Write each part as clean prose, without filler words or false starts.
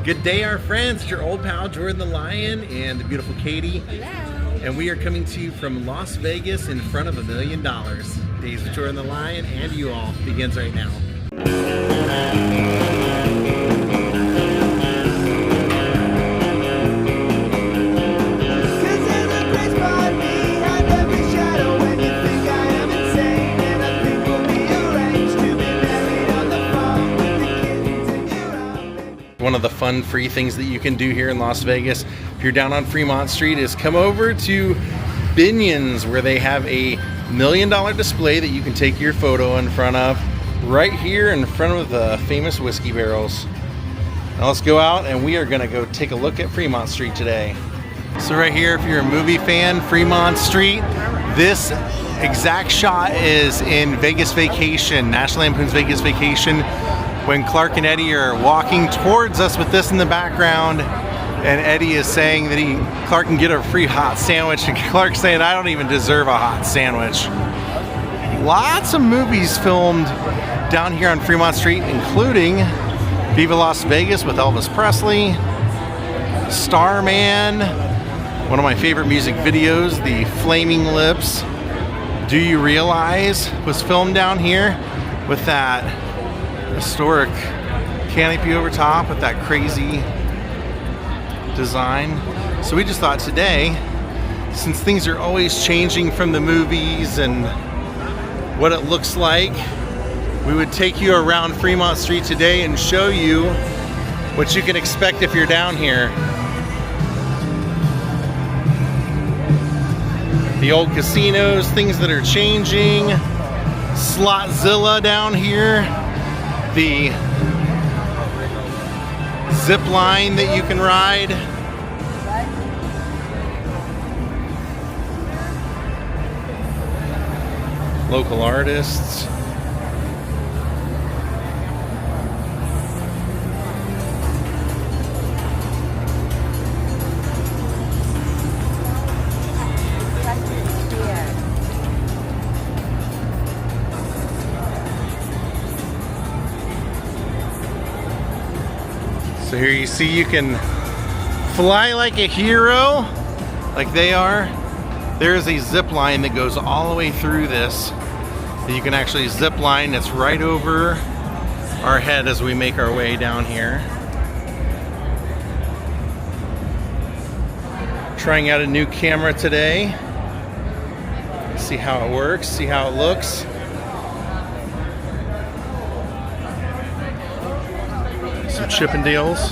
Good day, our friends. It's your old pal Jordan the Lion and the beautiful Katie. Hello. And we are coming to you from Las Vegas in front of $1 million. Daze with Jordan the Lion and you all begins right now. One of the fun free things that you can do here in Las Vegas if you're down on Fremont Street is come over to Binion's, where they have a $1 million display that you can take your photo in front of right here in front of the famous whiskey barrels. Now let's go out and we are going to go take a look at Fremont Street today. So right here, if you're a movie fan, Fremont Street, this exact shot is in Vegas Vacation, National Lampoon's Vegas Vacation, when Clark and Eddie are walking towards us with this in the background, and Eddie is saying that Clark can get a free hot sandwich, and Clark's saying, I don't even deserve a hot sandwich. Lots of movies filmed down here on Fremont Street, including Viva Las Vegas with Elvis Presley, Starman, one of my favorite music videos, The Flaming Lips, Do You Realize, was filmed down here with that historic canopy over top with that crazy design. So we just thought today, since things are always changing from the movies and what it looks like, we would take you around Fremont Street today and show you what you can expect if you're down here. The old casinos, things that are changing, Slotzilla down here, the zip line that you can ride. Local artists. So here you see you can fly like a hero, like they are. There is a zip line that goes all the way through this. You can actually zip line. It's right over our head as we make our way down here. Trying out a new camera today. See how it works, see how it looks. Some Chippendales.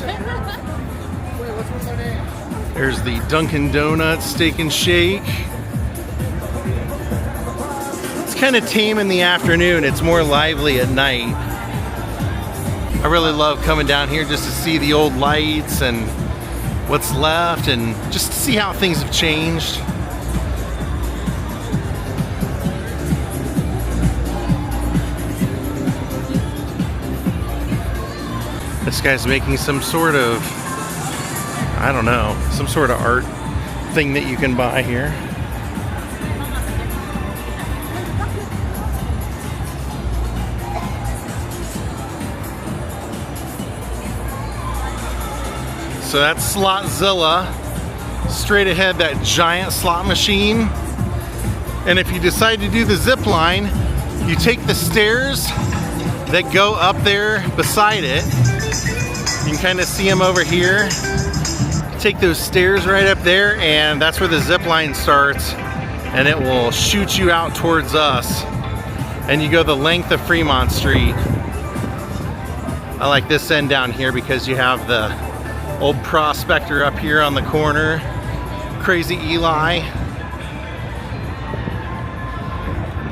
There's the Dunkin' Donuts Steak and Shake. It's kind of tame in the afternoon. It's more lively at night. I really love coming down here just to see the old lights and what's left and just to see how things have changed. This guy's making some sort of, I don't know, some sort of art thing that you can buy here. So that's Slotzilla. Straight ahead, that giant slot machine. And if you decide to do the zip line, you take the stairs that go up there beside it. You can kind of see them over here. Take those stairs right up there, and that's where the zip line starts, and it will shoot you out towards us. And you go the length of Fremont Street. I like this end down here because you have the old Prospector up here on the corner. Crazy Eli.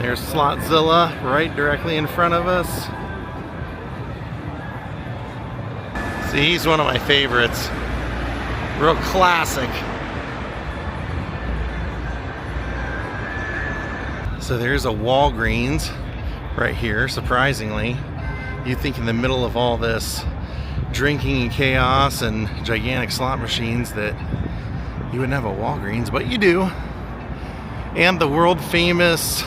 There's Slotzilla right directly in front of us. See, he's one of my favorites. Real classic. So there's a Walgreens right here, surprisingly. You'd think in the middle of all this drinking and chaos and gigantic slot machines that you wouldn't have a Walgreens, but you do. And the world famous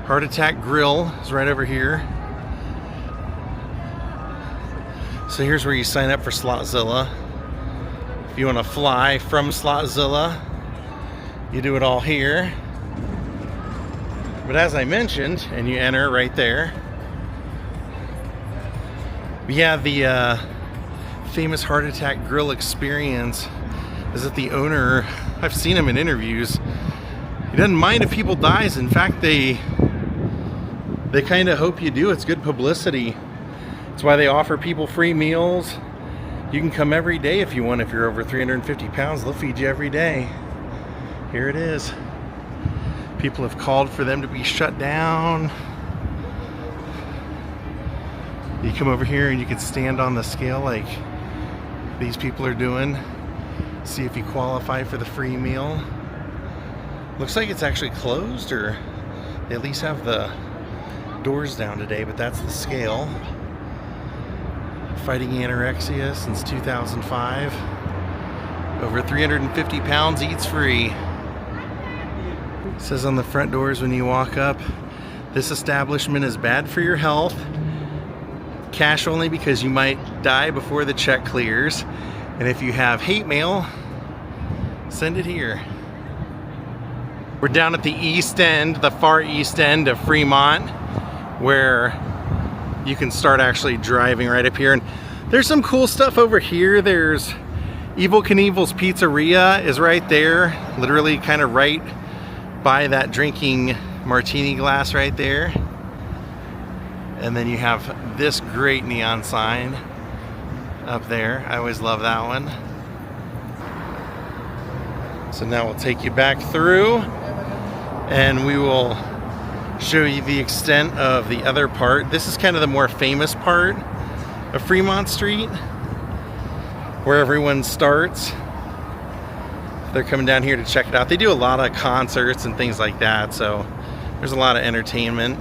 Heart Attack Grill is right over here. So here's where you sign up for Slotzilla. If you want to fly from Slotzilla, you do it all here. But as I mentioned, and you enter right there, yeah, the famous heart attack grill experience is that the owner, I've seen him in interviews, he doesn't mind if people dies. In fact, they kind of hope you do. It's good publicity. That's why they offer people free meals. You can come every day if you want. If you're over 350 pounds, they'll feed you every day. Here it is. People have called for them to be shut down. You come over here and you can stand on the scale like these people are doing. See if you qualify for the free meal. Looks like it's actually closed, or they at least have the doors down today, but that's the scale. Fighting anorexia since 2005. Over 350 pounds, eats free. It says on the front doors when you walk up, this establishment is bad for your health. Cash only because you might die before the check clears. And if you have hate mail, send it here. We're down at the east end, the far east end of Fremont, where you can start actually driving right up here. And there's some cool stuff over here. There's Evel Knievel's Pizzeria is right there, literally kind of right by that drinking martini glass right there. And then you have this great neon sign up there. I always love that one. So now we'll take you back through and we will show you the extent of the other part. This is kind of the more famous part of Fremont Street, where everyone starts. They're coming down here to check it out. They do a lot of concerts and things like that, so there's a lot of entertainment.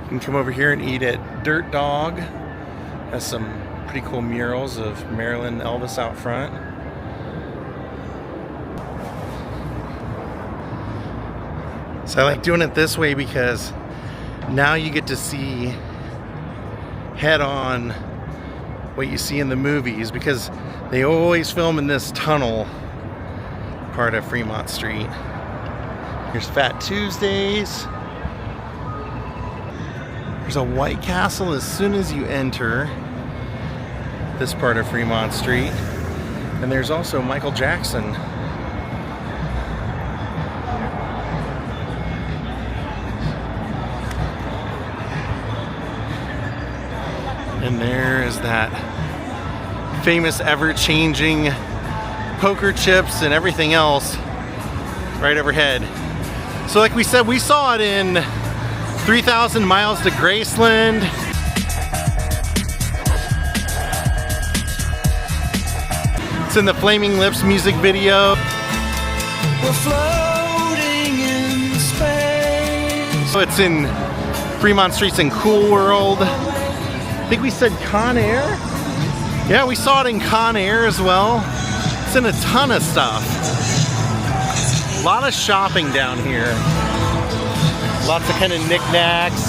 You can come over here and eat at Dirt Dog. Has some pretty cool murals of Marilyn Elvis out front. So I like doing it this way because now you get to see head on what you see in the movies, because they always film in this tunnel part of Fremont Street. Here's Fat Tuesdays. There's a White Castle as soon as you enter this part of Fremont Street. And there's also Michael Jackson. And there is that famous ever-changing poker chips and everything else right overhead. So like we said, we saw it in 3,000 Miles to Graceland. It's in the Flaming Lips music video. We're floating in space. It's in Fremont Street's in Cool World. I think we said Con Air. Yeah, we saw it in Con Air as well. It's in a ton of stuff. A lot of shopping down here. Lots of kind of knickknacks,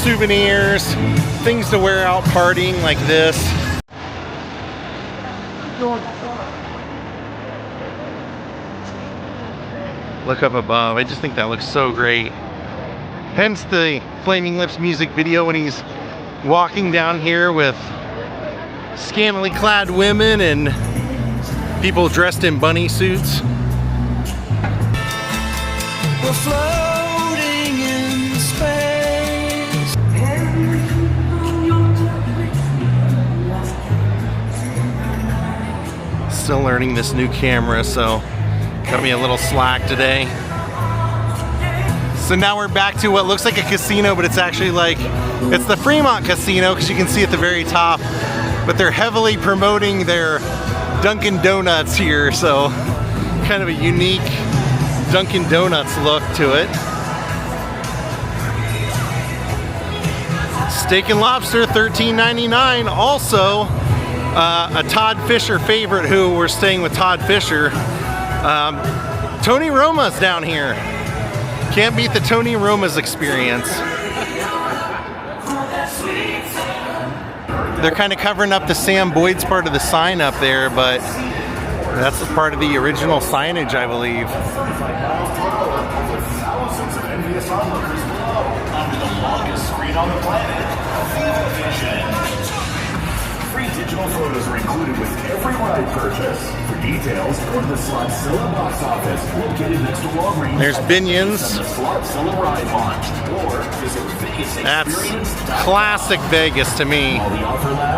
souvenirs, things to wear out partying like this. Look up above. I just think that looks so great. Hence the Flaming Lips music video when he's walking down here with scantily clad women and people dressed in bunny suits. We're floating in space. Still learning this new camera, so cut me a little slack today. So now we're back to what looks like a casino, but it's actually like, it's the Fremont Casino, because you can see at the very top, but they're heavily promoting their Dunkin' Donuts here, so kind of a unique Dunkin' Donuts look to it. Steak and lobster, $13.99. Also, a Todd Fisher favorite, who we're staying with Todd Fisher. Tony Roma's down here. Can't beat the Tony Roma's experience. They're kind of covering up the Sam Boyd's part of the sign up there, but that's a part of the original signage, I believe. Thousands of envious onlookers below onto the longest screen on the planet. Free digital photos are included with every ride purchase. For details, go to the Slotzilla box office located next to Walgreens. There's Binions. The Slotzilla ride launch. Or visit Vegas. That's classic Vegas to me.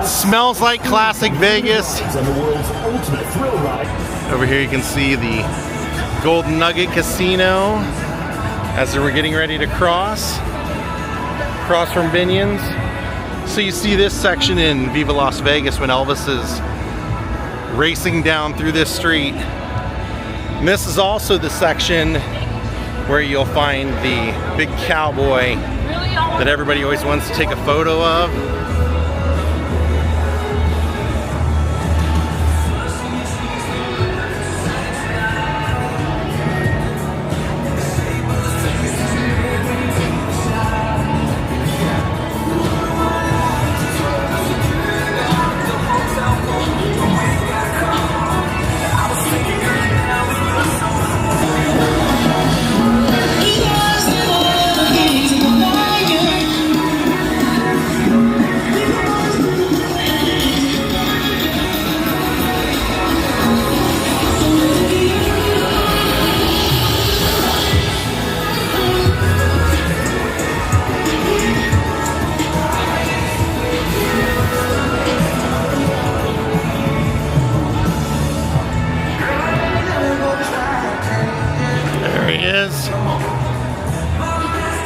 Smells like classic Vegas. On the world's ultimate thrill ride. Over here you can see the Golden Nugget Casino as we're getting ready to cross from Binions. So you see this section in Viva Las Vegas when Elvis is racing down through this street. And this is also the section where you'll find the big cowboy that everybody always wants to take a photo of.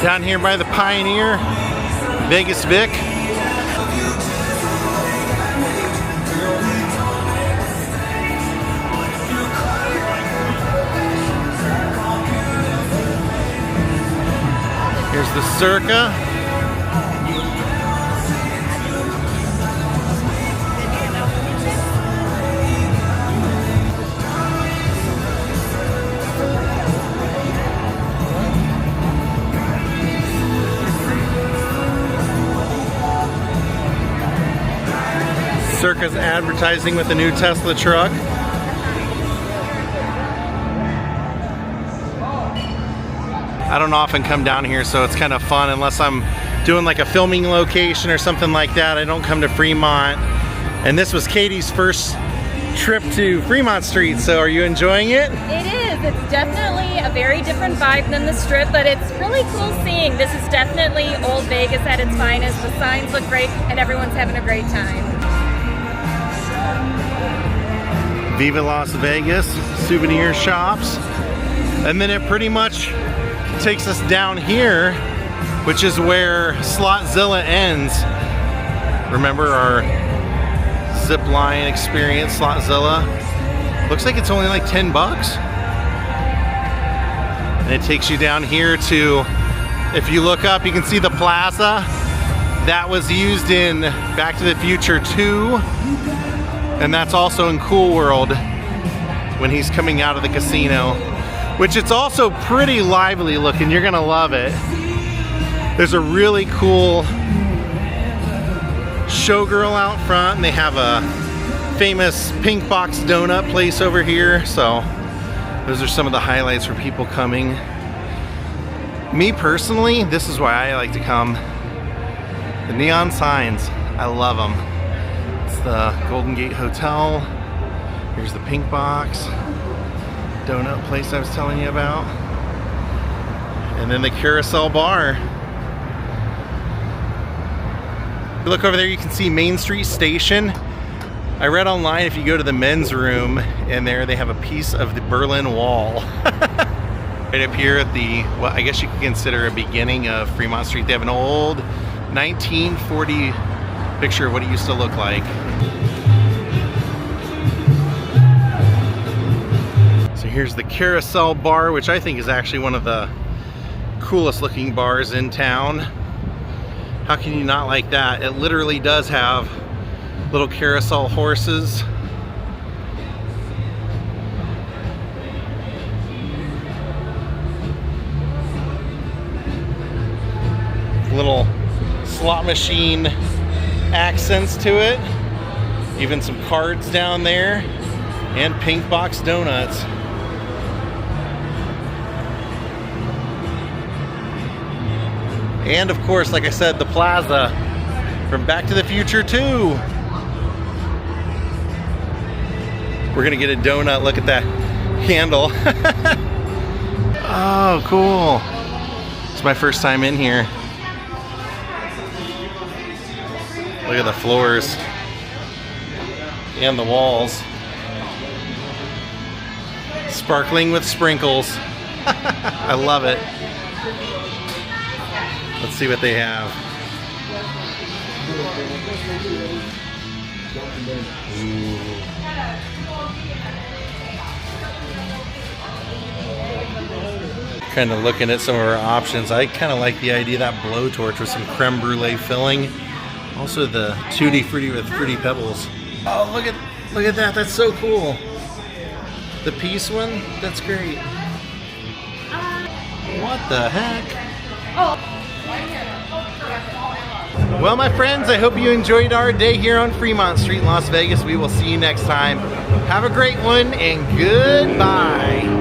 Down here by the Pioneer, Vegas Vic. Here's the Circa. Circa's advertising with a new Tesla truck. I don't often come down here, so it's kind of fun unless I'm doing like a filming location or something like that. I don't come to Fremont. And this was Katie's first trip to Fremont Street, so are you enjoying it? It is. It's definitely a very different vibe than the Strip, but it's really cool seeing. This is definitely old Vegas at its finest. The signs look great and everyone's having a great time. Viva Las Vegas, souvenir shops. And then it pretty much takes us down here, which is where Slotzilla ends. Remember our zip line experience, Slotzilla? Looks like it's only like 10 bucks. And it takes you down here to, if you look up, you can see the plaza. That was used in Back to the Future 2. And that's also in Cool World when he's coming out of the casino, which it's also pretty lively looking. You're gonna love it. There's a really cool showgirl out front, and they have a famous pink box donut place over here. So those are some of the highlights for people coming. Me personally, this is why I like to come. The neon signs, I love them. The Golden Gate Hotel. Here's the pink box donut place I was telling you about, and then the Carousel Bar. If you look over there, you can see Main Street Station. I read online if you go to the men's room, and there they have a piece of the Berlin Wall. Right up here at the, well, I guess you could consider a beginning of Fremont Street. They have an old 1940 picture of what it used to look like. So here's the Carousel Bar, which I think is actually one of the coolest looking bars in town. How can you not like that? It literally does have little carousel horses. Little slot machine accents to it. Even some cards down there. And pink box donuts. And of course, like I said, the plaza from Back to the Future 2. We're gonna get a donut. Look at that handle. Oh, cool. It's my first time in here. Look at the floors and the walls. Sparkling with sprinkles. I love it. Let's see what they have. Ooh. Kind of looking at some of our options. I kind of like the idea of that blowtorch with some creme brulee filling. Also the Tutti Frutti with Fruity Pebbles. Oh, look at that. That's so cool. The piece one? That's great. What the heck? Well, my friends, I hope you enjoyed our day here on Fremont Street, Las Vegas. We will see you next time. Have a great one and goodbye.